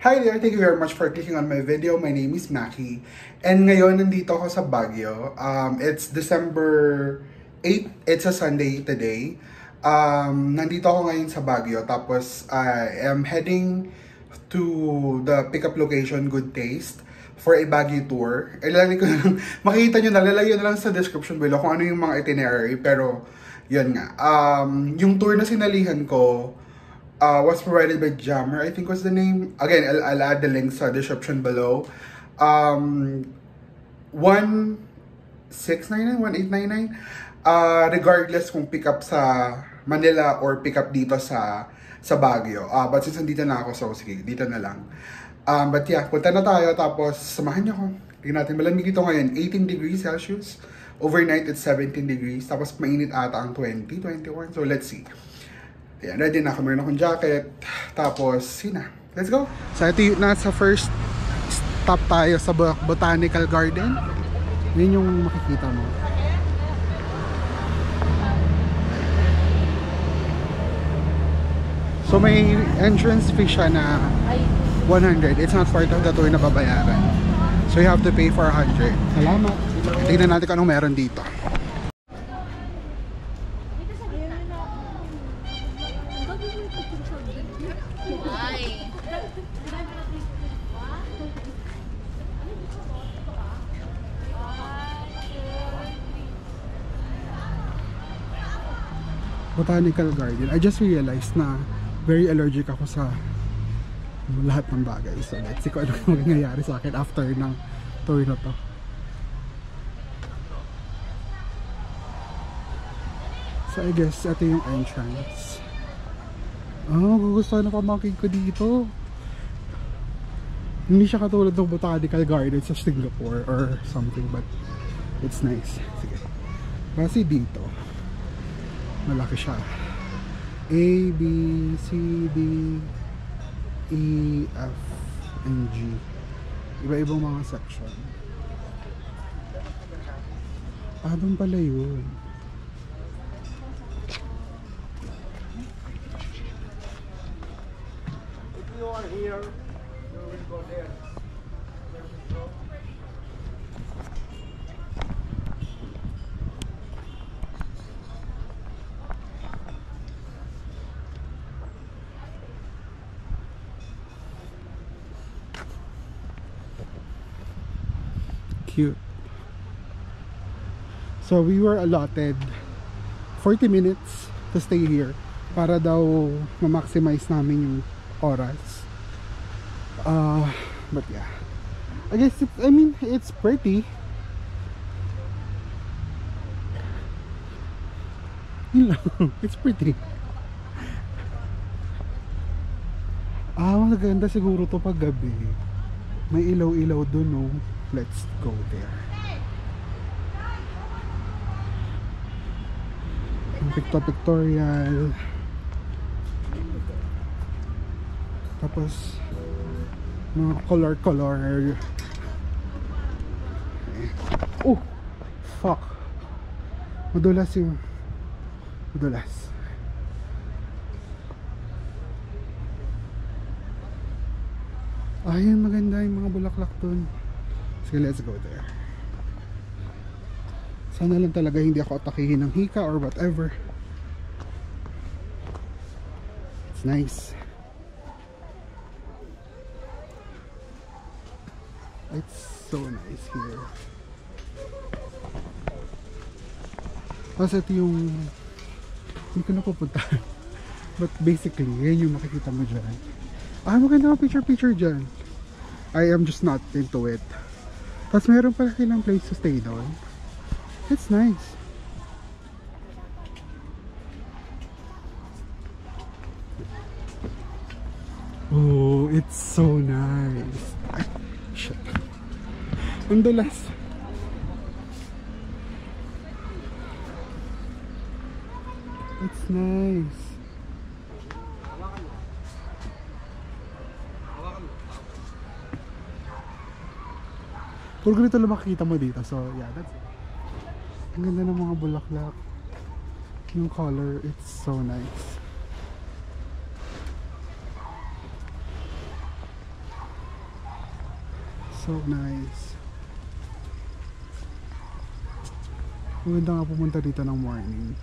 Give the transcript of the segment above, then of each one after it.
Hi there, thank you very much for clicking on my video. My name is Maki. And ngayon, nandito ako sa Baguio. It's December 8, it's a Sunday today. Nandito ako ngayon sa Baguio. Tapos, I am heading to the pickup location, Good Taste, for a Baguio tour. Ilalagay ko lang, makikita nyo na, lalayo na lang sa description below kung ano yung mga itinerary. Pero, yun nga. Yung tour na sinalihan ko, was provided by Jammer, I think was the name. Again, I'll add the links sa description below. 1699, 1899. Regardless kung pick up sa Manila or pick up dito sa Baguio. But since nandito na ako, so sige, dito na lang. But yeah, punta na tayo. Tapos samahan niyo ako. Tingnan natin, malamig dito ngayon, 18 degrees Celsius. Overnight, it's 17 degrees. Tapos mainit ata ang 20, 21. So let's see. Ayan, ready na ako. Meron akong jacket. Tapos, yun na. Let's go! So, ito yung nasa first stop tayo sa Botanical Garden. Yun yung makikita mo. So, may entrance fee siya na 100. It's not part of the tour na babayaran. So, you have to pay for 100. Salamat! Tingnan natin kung anong meron dito. Botanical Garden. I just realized na very allergic ako sa lahat ng bagay. So let's see kung ano mangyayari sa akin after ng tour na to. So I guess ito yung entrance. Oh, gugustuhan na pamangkin ko dito. Hindi siya katulad ng Botanical Garden sa Singapore or something, but it's nice. Sige. Basi dito. Malaki siya. A, B, C, D, E, F, and G. Iba-ibang mga section. Doon pala yun. If you are here, you will go there. Cute. So we were allotted 40 minutes to stay here para daw ma-maximize namin yung oras. But yeah, I guess it's pretty. It's pretty. Maganda siguro to pag gabi. May ilaw-ilaw dun, no? Let's go there. Pictorial. Tapos mga color. Oh! Fuck! Madulas. Ayun, maganda yung mga bulaklak dun. Sige, let's go there. Sana lang talaga hindi ako atakihin ng hika or whatever. It's nice. It's so nice here. Kasi ito yung hindi ko na pupuntahan. But basically, yan yung makikita mo dyan. Maganda ang picture dyan. I am just not into it. Tapos meron pala silang place to stay doon. It's nice. Oh, it's so nice. Ay, shit. Ang dulas. It's nice. Puro ganito lang makikita mo dito. So yeah, that's it. Ang ganda ng mga bulaklak. Yung color, it's so nice. So nice. Maganda nga pumunta dito ng morning.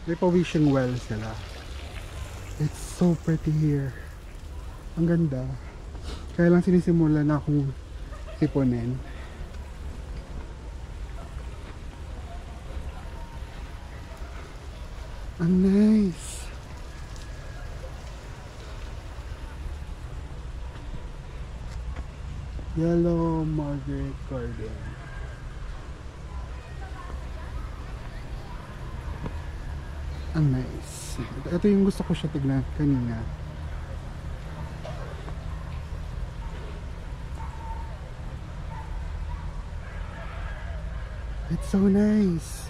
May pa-wishing well sila. It's so pretty here. Ang ganda. Kaya lang sinisimula na akong sipunin. Ang nice. Yellow Margaret Garden. Ang nice. Ito yung gusto ko siya tignan kanina. It's so nice.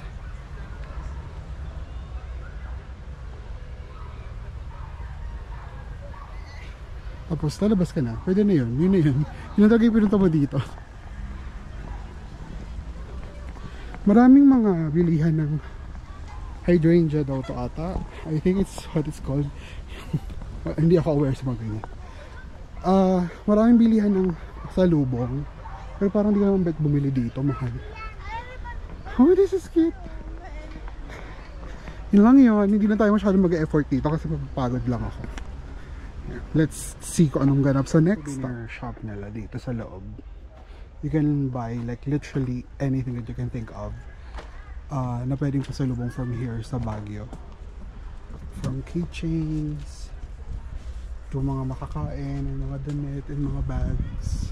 Tapos lalabas ka na. Pwede na yun. Yun na yun. Yun na talaga yung pinunta mo dito. Maraming mga bilihan ng hydrangea daw to ata. I think it's what it's called. Hindi ako aware sa mga ganyan. Maraming bilihan ng salubong. Pero parang di ka naman bet bumili dito. Mahal. Oh, this is cute. Yun lang yun. Hindi na tayo masyadong mag-effort dito kasi mapapagod lang ako. Let's see kung anong ganap sa next shop nila dito sa loob. You can buy like literally anything that you can think of na pwedeng pasalubong from here sa Baguio. From keychains to mga makakain, mga damit, and mga bags.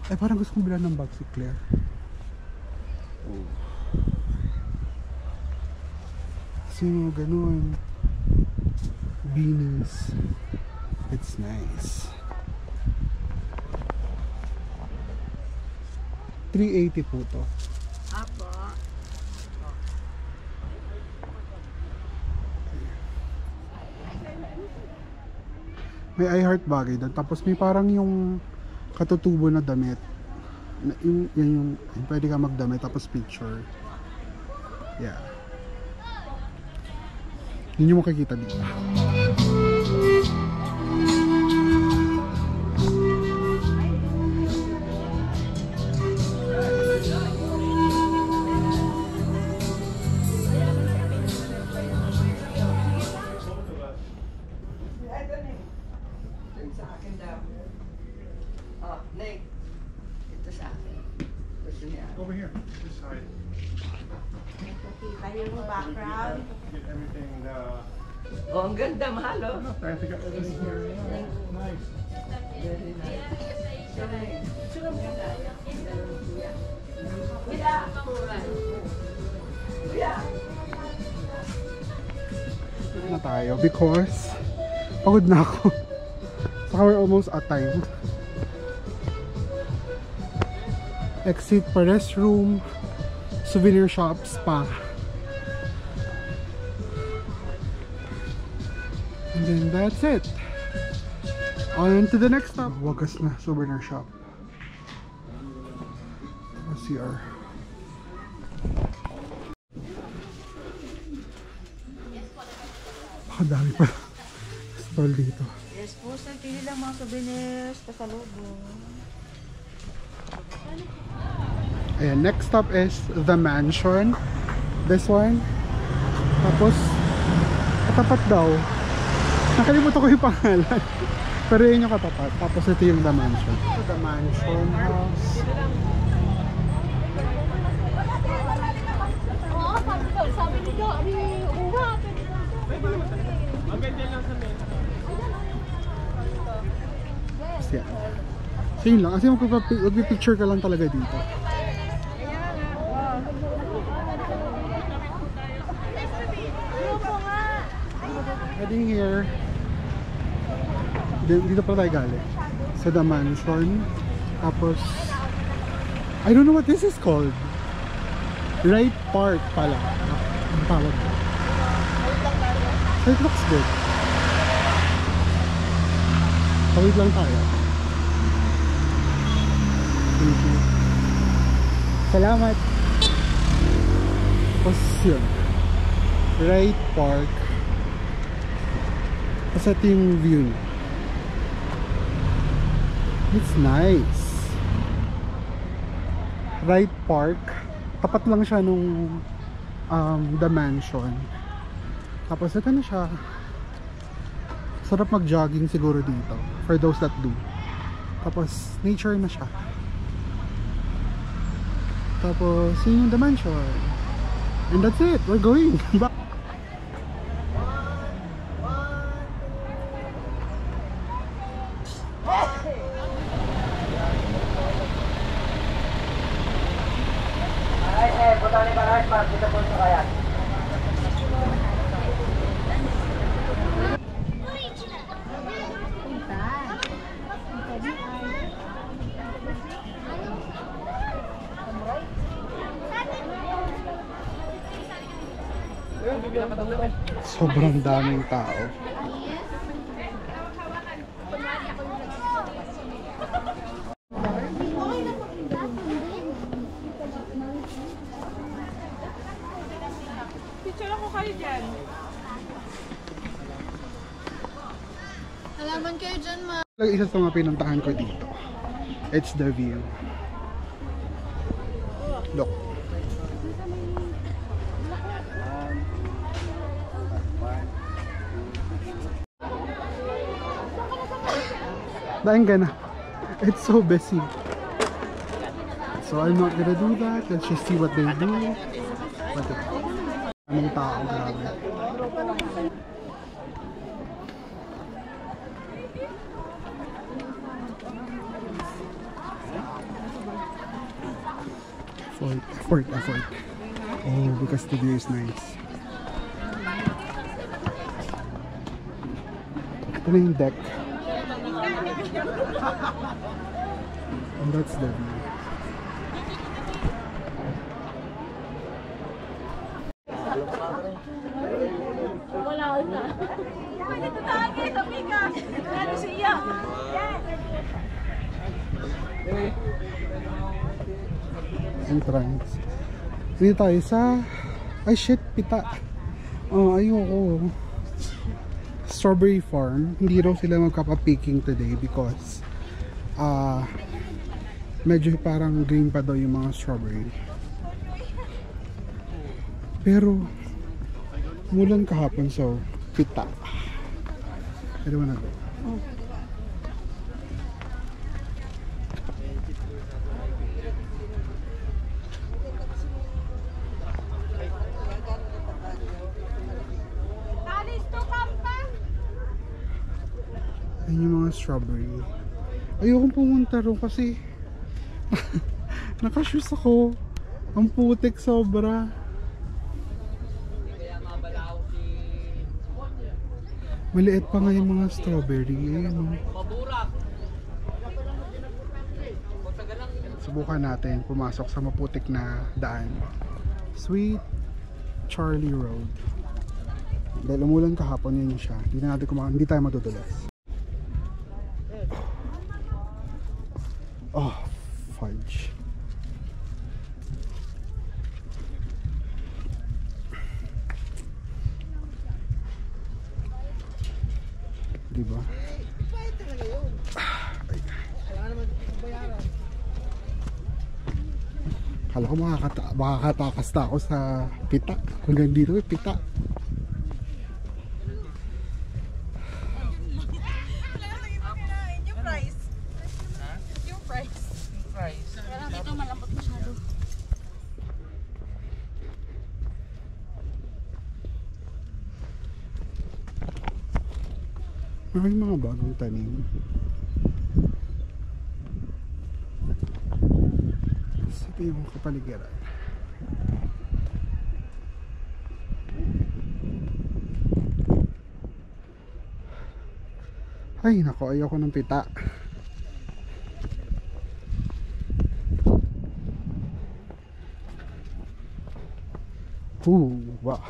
Ay, parang gusto kong bilhan ng bag si Claire. Oh. Kasi mga ganun. Beanies. It's nice. 380 po to. Apo. May I Heart bagay doon. Tapos may parang yung katutubo na damit. Yung pwede ka magdamit tapos picture. Yeah. Yun yung makikita dito. Over here, this side. Kita yung background. Get everything. Oh, ang ganda, mahal, oh. I think everything here. Nice. Very nice. Na tayo because pagod na ako. Saka we're almost at time. Exit pa restroom, souvenir shop, spa. And then that's it. On to the next stop. Wagas na souvenir shop. CR. Dami pa stall dito. Yes po, sir. Pili lang mga souvenirs, pasalubong. Ayan, next stop is the mansion. This one. Tapos, katapat daw. Nakalimutan ko yung pangalan. Pero yun yung katapat. Tapos ito yung the mansion. Ito the mansion house. Sabi nito, uwa. Tapos yan. So yun lang. Kasi magpipicture ka lang talaga dito. Heading here. Dito pala tayo galing. Sa the mansion. Tapos, I don't know what this is called. Right Park pala. Ang tawag ko. So it looks good. Tawid lang tayo. Thank you. Salamat. Tapos yun. Right Park. Tapos ito yung view. It's nice. Right Park. Tapat lang siya nung The Mansion. Tapos ito na siya. Sarap mag-jogging siguro dito for those that do. Tapos nature na siya. Tapos yun yung The Mansion. And that's it. We're going back. Sobrang daming tao. Picture ako kayo dyan. Halaman kayo dyan, ma. Isa sa mga pinuntahan ko dito. It's the view. Look. Daing ka na. It's so busy. So I'm not gonna do that. Let's just see what they do. Anong tao, grabe. Effort. Oh, because the view is nice. Ito na yung deck. And that's the view. Wala na. Dito tayo, tabi ka. Ano siya? Entrance. Dito tayo sa... Ay shit, pita. Oh, ayoko. Strawberry Farm. Hindi raw sila magkapa-picking today because medyo parang green pa daw yung mga strawberry. Pero mulan kahapon, so pita. I don't wanna go. Ayan yung mga strawberry. Ayokong pumunta ro kasi nakashoes ako. Ang putik sobra. Maliit pa nga yung mga strawberry. Ayan o. Subukan natin pumasok sa maputik na daan. Sweet Charlie Road. Dahil umulan kahapon, yun siya. Hindi tayo madudulas. Oh, fudge. Diba? Kala ko makakatakas na ako sa pita. Hanggang dito may pita. Dito malambot masyado. May mga bagong tanim. Ito yung kapaligiran. Ay nako, ayoko ng pita. Wow.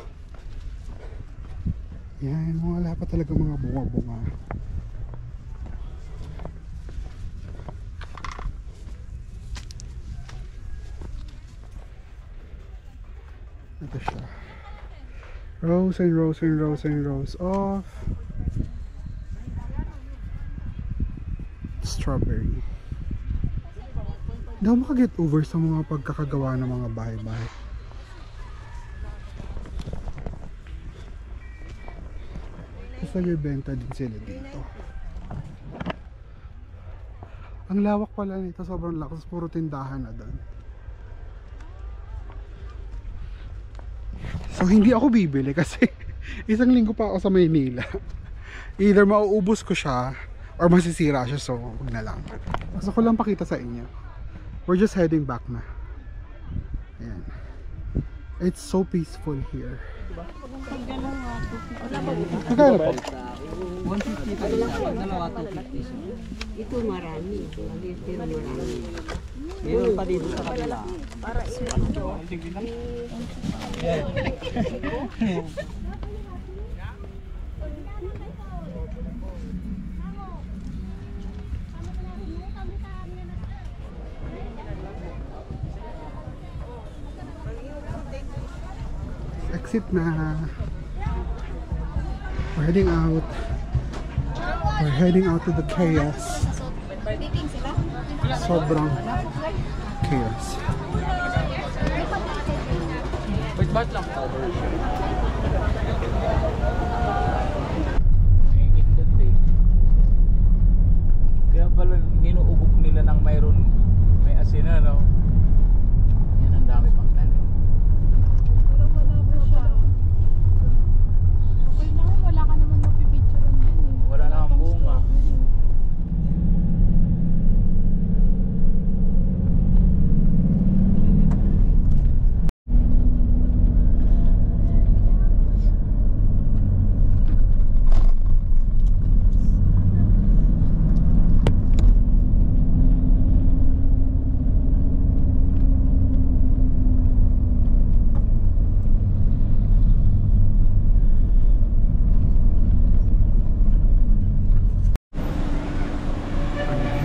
Yan, wala pa talaga mga bunga-bunga. Rows and rows and rows and rows of strawberry. Hindi ako makaget over sa mga pagkakagawa ng mga bahay-bahay. Basta nagbenta din sila dito. Ang lawak pala nito, sobrang lakas, puro tindahan na doon. So hindi ako bibili kasi isang linggo pa ako sa Maynila. Either mauubos ko siya or masisira siya, so huwag na lang. Gusto ko lang pakita sa inyo. We're just heading back na. Ayan. It's so peaceful here. Magkano po? 150 pa isa, dalawa 250. Ito marami. Ito marami. Meron pa dito sa kabila. Para exit na. We're heading out. We're heading out to the chaos. Sobrang chaos. Kaya pala ginuubog nila ng mayroon may asina, no? Yan, ang dami pang tanim. Pero wala ba siya? Okay lang, wala ka naman mapipicturean din eh. Wala namang bunga.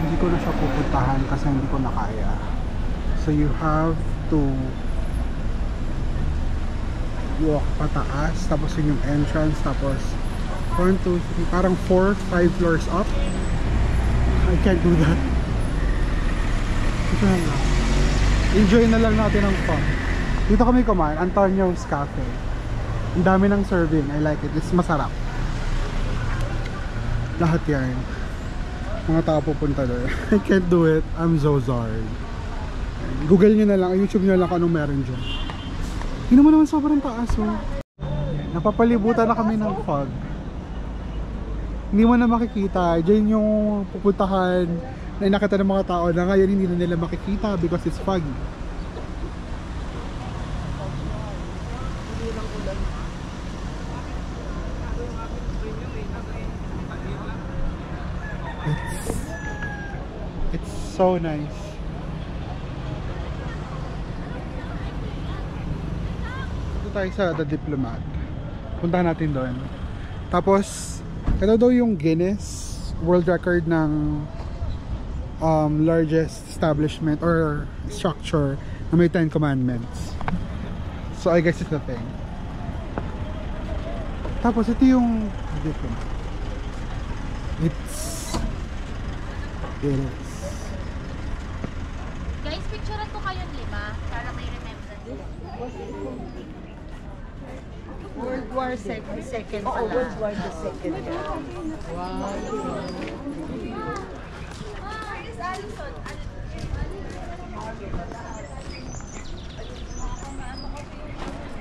Hindi ko na siya pupuntahan kasi hindi ko na kaya. So you have to walk pataas, tapos yun yung entrance, tapos 1, 2, 3, parang 4, 5 floors up. I can't do that. Ito na lang. Enjoy na lang natin ang fun. Dito kami kumain, Antonio's Cafe. Ang dami ng serving, I like it. It's masarap. Lahat yan. Mga tao pupunta doon. I can't do it. I'm so sorry. Google nyo na lang, YouTube nyo lang kung anong meron dyan. Hindi mo naman sobrang taas, oh. Napapalibutan na kami ng fog. Hindi mo na makikita. Diyan yung pupuntahan na inakita ng mga tao na ngayon hindi na nila makikita because it's foggy. It's so nice. Dito tayo sa The Diplomat. Puntahan natin doon. Tapos, ito daw yung Guinness World Record ng largest establishment or structure na may 10 commandments. So I guess it's the thing. Tapos ito yung Diplomat. It is. Guys, picturean ko kayong 5 para may remembrance. World War Second pala. World War II. Wow. Is Alison?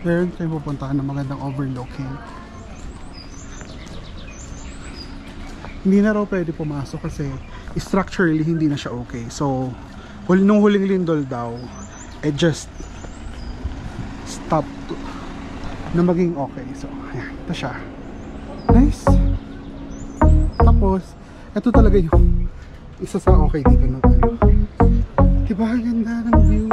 Meron tayong pupuntahan ng magandang overlooking. Hindi na raw pwede pumasok kasi structurally hindi na siya okay. So, nung huling lindol daw, it just stopped na maging okay. So, ayan, ito siya. Nice. Tapos, ito talaga yung isa sa okay dito na tayo. Diba, ang ganda ng view.